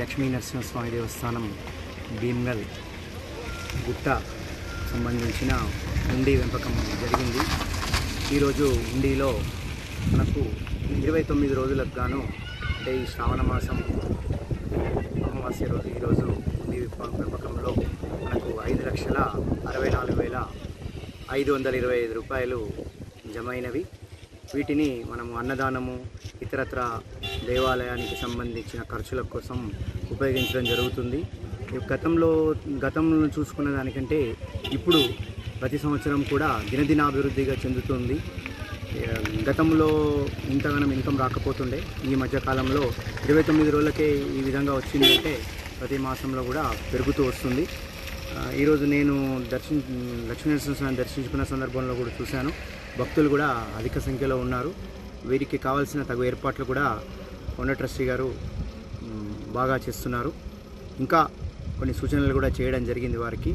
లక్ష్మీ నరసింహస్వామి దేవస్థానం భీమ్గల్ గుట్ట సంబంధించిన హుండీ వెంపకం జరిగింది. ఈరోజు హుండీలో మనకు 29 రోజులకు గాను అంటే ఈ శ్రావణ మాసం అమావాస్య రోజు ఈరోజు హుండీ వెంపకంలో మనకు 5,64,525 రూపాయలు జమైనవి. వీటిని మనము అన్నదానము ఇతరత్ర దేవాలయానికి సంబంధించిన ఖర్చుల కోసం ఉపయోగించడం జరుగుతుంది. గతంలో చూసుకున్న దానికంటే ఇప్పుడు ప్రతి సంవత్సరం కూడా దినదినాభివృద్ధిగా చెందుతుంది. గతంలో ఇంతగానం ఇన్కమ్ రాకపోతుండే, ఈ మధ్యకాలంలో 29 రోజులకే ఈ విధంగా వచ్చింది అంటే ప్రతి మాసంలో కూడా పెరుగుతూ వస్తుంది. ఈరోజు నేను లక్ష్మీ నరసింహస్వామిని దర్శించుకున్న సందర్భంలో కూడా చూశాను, భక్తులు కూడా అధిక సంఖ్యలో ఉన్నారు. వీరికి కావాల్సిన తగు ఏర్పాట్లు కూడా కొండ ట్రస్టీ గారు బాగా చేస్తున్నారు. ఇంకా కొన్ని సూచనలు కూడా చేయడం జరిగింది వారికి.